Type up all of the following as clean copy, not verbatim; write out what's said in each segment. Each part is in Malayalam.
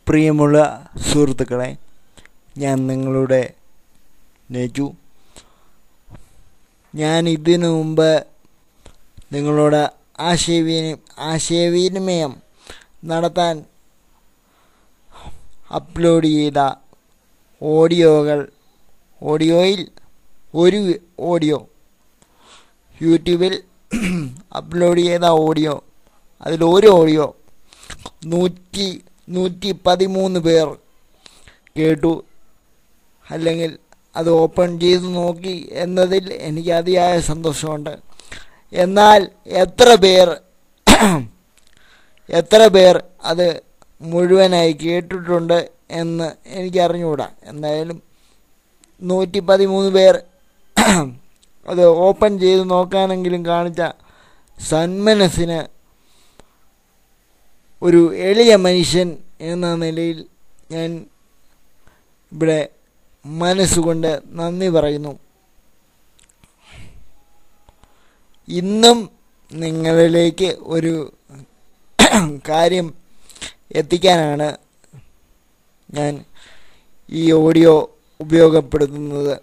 പ്രിയമുള്ള സുഹൃത്തുക്കളെ, ഞാൻ നിങ്ങളുടെ നെജു. ഞാൻ ഇതിനു മുമ്പ് നിങ്ങളോട് ആശയവിനിമയം നടത്താൻ അപ്ലോഡ് ചെയ്ത ഓഡിയോയിൽ ഒരു ഓഡിയോ യൂട്യൂബിൽ അപ്ലോഡ് ചെയ്ത അതിലൊരു ഓഡിയോ 113 പേർ കേട്ടു, അല്ലെങ്കിൽ അത് ഓപ്പൺ ചെയ്ത് നോക്കി എന്നതിൽ എനിക്ക് അതിയായ സന്തോഷമുണ്ട്. എന്നാൽ എത്ര പേർ അത് മുഴുവനായി കേട്ടിട്ടുണ്ട് എന്ന് എനിക്കറിഞ്ഞുകൂടാ. എന്തായാലും 113 പേർ അത് ഓപ്പൺ ചെയ്ത് നോക്കാനെങ്കിലും കാണിച്ച സന്മനസ്സിന് ഒരു എളിയ മനുഷ്യൻ എന്ന നിലയിൽ ഞാൻ ഇവിടെ മനസ്സുകൊണ്ട് നന്ദി പറയുന്നു. ഇന്നും നിങ്ങളിലേക്ക് ഒരു കാര്യം എത്തിക്കാനാണ് ഞാൻ ഈ ഓഡിയോ ഉപയോഗപ്പെടുത്തുന്നത്.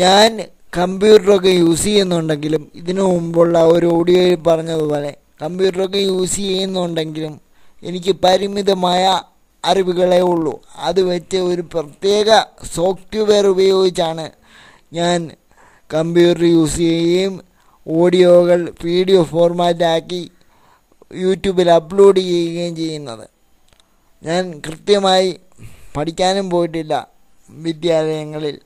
ഞാൻ കമ്പ്യൂട്ടറൊക്കെ യൂസ് ചെയ്യുന്നുണ്ടെങ്കിലും, ഇതിനു മുമ്പുള്ള ഒരു ഓഡിയോയിൽ പറഞ്ഞതുപോലെ കമ്പ്യൂട്ടറൊക്കെ യൂസ് ചെയ്യുന്നുണ്ടെങ്കിലും എനിക്ക് പരിമിതമായ അറിവുകളേ ഉള്ളൂ. അത് വെച്ച് ഒരു പ്രത്യേക സോഫ്റ്റ്വെയർ ഉപയോഗിച്ചാണ് ഞാൻ കമ്പ്യൂട്ടർ യൂസ് ചെയ്യുകയും ഓഡിയോകൾ വീഡിയോ ഫോർമാറ്റാക്കി യൂട്യൂബിൽ അപ്ലോഡ് ചെയ്യുകയും ചെയ്യുന്നത്. ഞാൻ കൃത്യമായി പഠിക്കാനും പോയിട്ടില്ല വിദ്യാലയങ്ങളിൽ.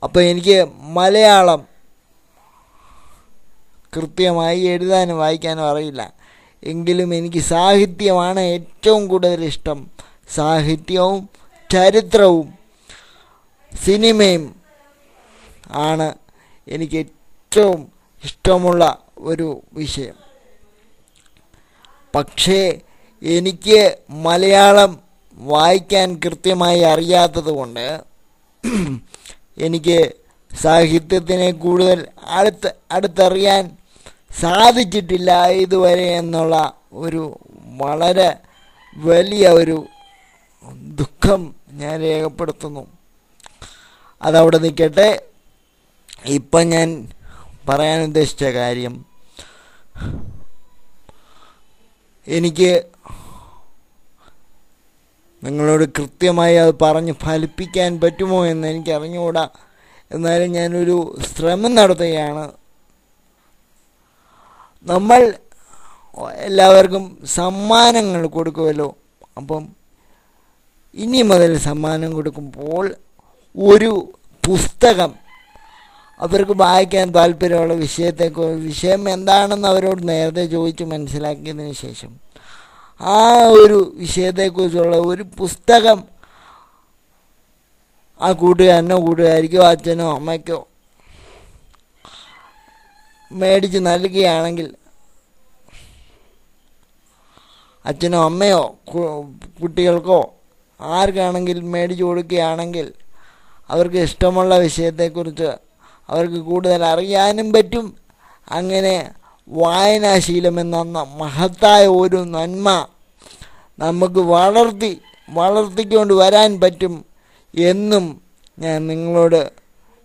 അപ്പോൾ എനിക്ക് മലയാളം കൃത്യമായി എഴുതാനും വായിക്കാനും അറിയില്ല. എങ്കിലും എനിക്ക് സാഹിത്യമാണ് ഏറ്റവും കൂടുതൽ ഇഷ്ടം. സാഹിത്യവും ചരിത്രവും സിനിമയും ആണ് എനിക്ക് ഏറ്റവും ഇഷ്ടമുള്ള ഒരു വിഷയം. പക്ഷേ എനിക്ക് മലയാളം വായിക്കാൻ കൃത്യമായി അറിയാത്തത് കൊണ്ട് എനിക്ക് സാഹിത്യത്തിനെ കൂടുതൽ അടുത്തറിയാൻ സാധിച്ചിട്ടില്ല ഇതുവരെ എന്നുള്ള ഒരു വളരെ വലിയ ഒരു ദുഃഖം ഞാൻ രേഖപ്പെടുത്തുന്നു. അതവിടെ നിൽക്കട്ടെ. ഇപ്പം ഞാൻ പറയാൻ ഉദ്ദേശിച്ച കാര്യം, എനിക്ക് നിങ്ങളോട് കൃത്യമായി അത് പറഞ്ഞ് ഫലിപ്പിക്കാൻ പറ്റുമോ എന്ന് എനിക്ക് അറിഞ്ഞുകൂടാ. എന്നാലും ഞാനൊരു ശ്രമം നടത്തുകയാണ്. നമ്മൾ എല്ലാവർക്കും സമ്മാനങ്ങൾ കൊടുക്കുമല്ലോ. അപ്പം ഇനി മുതൽ സമ്മാനം കൊടുക്കുമ്പോൾ ഒരു പുസ്തകം അവർക്ക് വായിക്കാൻ താല്പര്യമുള്ള വിഷയം എന്താണെന്ന് അവരോട് നേരത്തെ ചോദിച്ച് മനസ്സിലാക്കിയതിന് ശേഷം ആ ഒരു വിഷയത്തെക്കുറിച്ചുള്ള ഒരു പുസ്തകം ആ കൂട്ടുകാരനോ കൂട്ടുകാരിക്കോ അച്ഛനോ അമ്മയ്ക്കോ മേടിച്ച് നൽകുകയാണെങ്കിൽ, അച്ഛനോ അമ്മയോ കുട്ടികൾക്കോ ആർക്കാണെങ്കിലും മേടിച്ച് കൊടുക്കുകയാണെങ്കിൽ അവർക്ക് ഇഷ്ടമുള്ള വിഷയത്തെക്കുറിച്ച് അവർക്ക് കൂടുതൽ അറിയാനും പറ്റും. അങ്ങനെ വായനാശീലം എന്ന മഹത്തായ ഒരു നന്മ നമുക്ക് വളർത്തിക്കൊണ്ട് വരാൻ പറ്റും എന്നും ഞാൻ നിങ്ങളോട്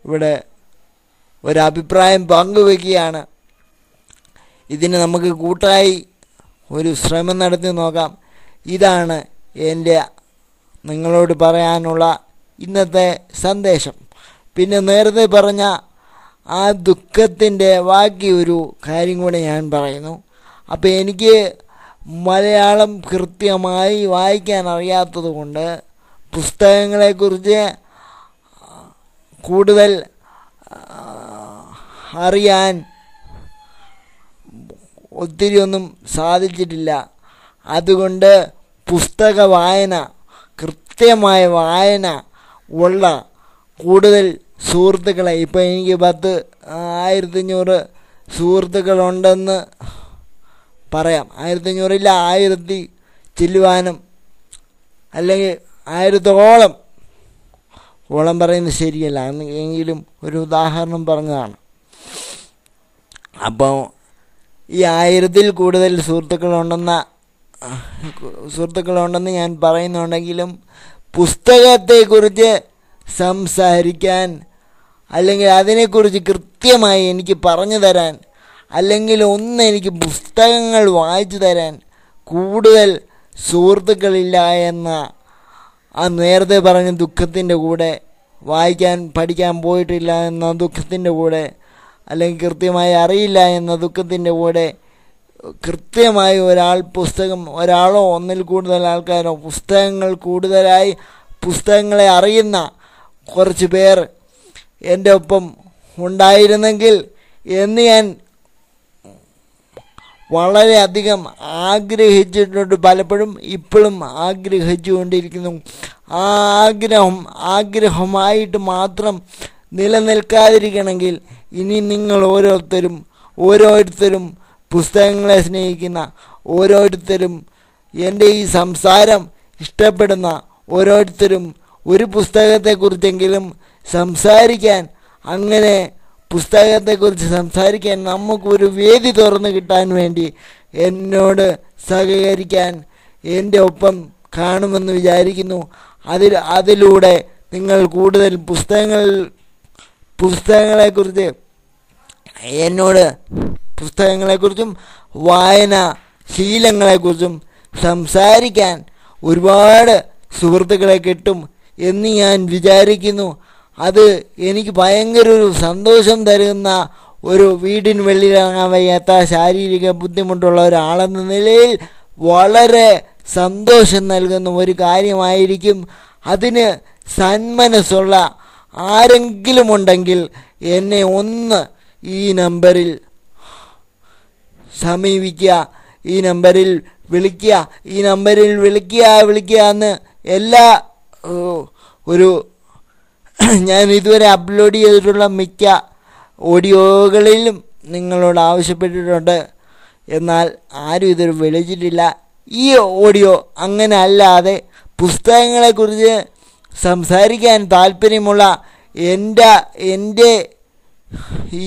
ഇവിടെ ഒരഭിപ്രായം പങ്കുവയ്ക്കുകയാണ്. ഇതിന് നമുക്ക് കൂട്ടായി ഒരു ശ്രമം നടത്തി നോക്കാം. ഇതാണ് എൻ്റെ നിങ്ങളോട് പറയാനുള്ള ഇന്നത്തെ സന്ദേശം. പിന്നെ നേരത്തെ പറഞ്ഞ ആ ദുഃഖത്തിൻ്റെ ബാക്കി ഒരു കാര്യം കൂടെ ഞാൻ പറയുന്നു. അപ്പോൾ എനിക്ക് മലയാളം കൃത്യമായി വായിക്കാൻ അറിയാത്തത് കൊണ്ട് പുസ്തകങ്ങളെക്കുറിച്ച് കൂടുതൽ അറിയാൻ ഒത്തിരിയൊന്നും സാധിച്ചിട്ടില്ല. അതുകൊണ്ട് പുസ്തക വായന, കൃത്യമായ വായന ഉള്ള കൂടുതൽ സുഹൃത്തുക്കളെ, ഇപ്പോൾ എനിക്ക് 1500 സുഹൃത്തുക്കളുണ്ടെന്ന് പറയാം. 1500 1000 ചില്ലുവാനും, അല്ലെങ്കിൽ 1000ഓളം പറയുന്നത് ശരിയല്ല, എങ്കിലും ഒരു ഉദാഹരണം പറഞ്ഞതാണ്. അപ്പോൾ ഈ 1000-ൽ കൂടുതൽ സുഹൃത്തുക്കളുണ്ടെന്ന് ഞാൻ പറയുന്നുണ്ടെങ്കിലും പുസ്തകത്തെക്കുറിച്ച് സംസാരിക്കാൻ, അല്ലെങ്കിൽ അതിനെക്കുറിച്ച് കൃത്യമായി എനിക്ക് പറഞ്ഞു തരാൻ, അല്ലെങ്കിൽ എനിക്ക് പുസ്തകങ്ങൾ വായിച്ചു തരാൻ കൂടുതൽ സുഹൃത്തുക്കളില്ല എന്ന ആ നേരത്തെ പറഞ്ഞ ദുഃഖത്തിൻ്റെ കൂടെ, പഠിക്കാൻ പോയിട്ടില്ല എന്ന ദുഃഖത്തിൻ്റെ കൂടെ, അല്ലെങ്കിൽ കൃത്യമായി അറിയില്ല എന്ന ദുഃഖത്തിൻ്റെ കൂടെ, കൃത്യമായി ഒരാളോ ഒന്നിൽ കൂടുതൽ ആൾക്കാരോ പുസ്തകങ്ങളെ അറിയുന്ന കുറച്ച് പേർ എൻ്റെ ഒപ്പം ഉണ്ടായിരുന്നെങ്കിൽ എന്ന് ഞാൻ വളരെയധികം ആഗ്രഹിച്ചിട്ടുണ്ട്. പലപ്പോഴും ഇപ്പോഴും ആഗ്രഹിച്ചുകൊണ്ടിരിക്കുന്നു. ആ ആഗ്രഹമായിട്ട് മാത്രം നിലനിൽക്കാതിരിക്കണമെങ്കിൽ ഇനി നിങ്ങൾ ഓരോരുത്തരും പുസ്തകങ്ങളെ സ്നേഹിക്കുന്ന, ഓരോരുത്തരും എൻ്റെ ഈ സംസാരം ഇഷ്ടപ്പെടുന്ന ഓരോരുത്തരും ഒരു പുസ്തകത്തെക്കുറിച്ചെങ്കിലും സംസാരിക്കാൻ, അങ്ങനെ പുസ്തകത്തെക്കുറിച്ച് സംസാരിക്കാൻ നമുക്കൊരു വേദി തുറന്നു കിട്ടാൻ വേണ്ടി എന്നോട് സഹകരിക്കാൻ എൻ്റെ ഒപ്പം കാണുമെന്ന് വിചാരിക്കുന്നു. അതിലൂടെ നിങ്ങൾ കൂടുതൽ പുസ്തകങ്ങളെക്കുറിച്ചും വായന ശീലങ്ങളെക്കുറിച്ചും സംസാരിക്കാൻ ഒരുപാട് സുഹൃത്തുക്കളെ കിട്ടും എന്ന് ഞാൻ വിചാരിക്കുന്നു. അത് എനിക്ക് ഭയങ്കര ഒരു സന്തോഷം തരുന്ന, ഒരു വീടിന് വെളിയിലിറങ്ങാൻ വയ്യാത്ത ശാരീരിക ബുദ്ധിമുട്ടുള്ള ഒരാളെന്ന നിലയിൽ വളരെ സന്തോഷം നൽകുന്ന ഒരു കാര്യമായിരിക്കും. അതിന് സന്മനസ്സുള്ള ആരെങ്കിലും ഉണ്ടെങ്കിൽ എന്നെ ഒന്ന് ഈ നമ്പറിൽ സമീപിക്കുക, ഈ നമ്പറിൽ വിളിക്കുക എന്ന് ഞാൻ ഇതുവരെ അപ്ലോഡ് ചെയ്തിട്ടുള്ള മിക്ക ഓഡിയോകളിലും നിങ്ങളോട് ആവശ്യപ്പെട്ടിട്ടുണ്ട്. എന്നാൽ ആരും ഇതൊരു വിളിച്ചിട്ടില്ല. ഈ ഓഡിയോ അങ്ങനെ അല്ലാതെ പുസ്തകങ്ങളെക്കുറിച്ച് സംസാരിക്കാൻ താല്പര്യമുള്ള എൻ്റെ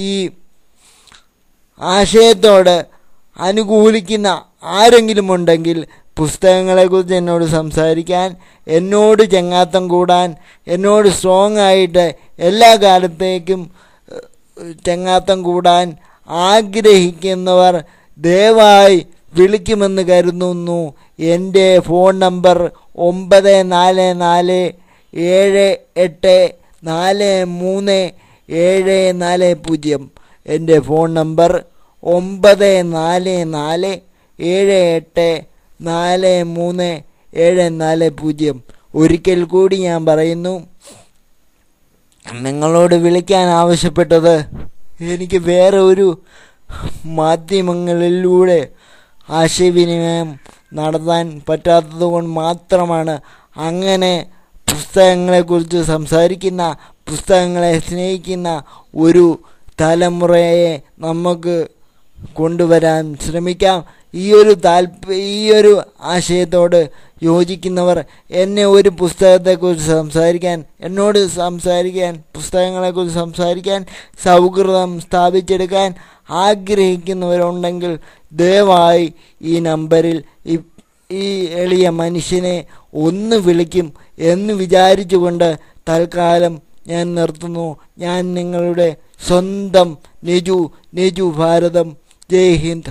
ഈ ആശയത്തോട് അനുകൂലിക്കുന്ന ആരെങ്കിലും ഉണ്ടെങ്കിൽ പുസ്തകങ്ങളെക്കുറിച്ച് എന്നോട് സംസാരിക്കാൻ, എന്നോട് ചങ്ങാത്തം കൂടാൻ, എന്നോട് സ്ട്രോങ് ആയിട്ട് എല്ലാ കാലത്തേക്കും ചങ്ങാത്തം കൂടാൻ ആഗ്രഹിക്കുന്നവർ ദയവായി വിളിക്കുമെന്ന് കരുതുന്നു. എൻ്റെ ഫോൺ നമ്പർ 9447844370. എൻ്റെ ഫോൺ നമ്പർ 9447844370. ഒരിക്കൽ കൂടി ഞാൻ പറയുന്നു, നിങ്ങളോട് വിളിക്കാൻ ആവശ്യപ്പെട്ടത് എനിക്ക് വേറെ ഒരു മാധ്യമങ്ങളിലൂടെ ആശയവിനിമയം നടത്താൻ പറ്റാത്തത് കൊണ്ട് മാത്രമാണ്. അങ്ങനെ പുസ്തകങ്ങളെക്കുറിച്ച് സംസാരിക്കുന്ന, പുസ്തകങ്ങളെ സ്നേഹിക്കുന്ന ഒരു തലമുറയെ നമുക്ക് കൊണ്ടുവരാൻ ശ്രമിക്കാം. ഈ ഒരു ആശയത്തോട് യോജിക്കുന്നവർ എന്നോട് പുസ്തകങ്ങളെക്കുറിച്ച് സംസാരിക്കാൻ സൗഹൃദം സ്ഥാപിച്ചെടുക്കാൻ ആഗ്രഹിക്കുന്നവരുണ്ടെങ്കിൽ ദയവായി ഈ നമ്പറിൽ ഈ എളിയ മനുഷ്യനെ ഒന്ന് വിളിക്കും എന്ന് വിചാരിച്ചുകൊണ്ട് തൽക്കാലം ഞാൻ നിർത്തുന്നു. ഞാൻ നിങ്ങളുടെ സ്വന്തം നെജു ഭാരതം. ജയ് ഹിന്ദ്.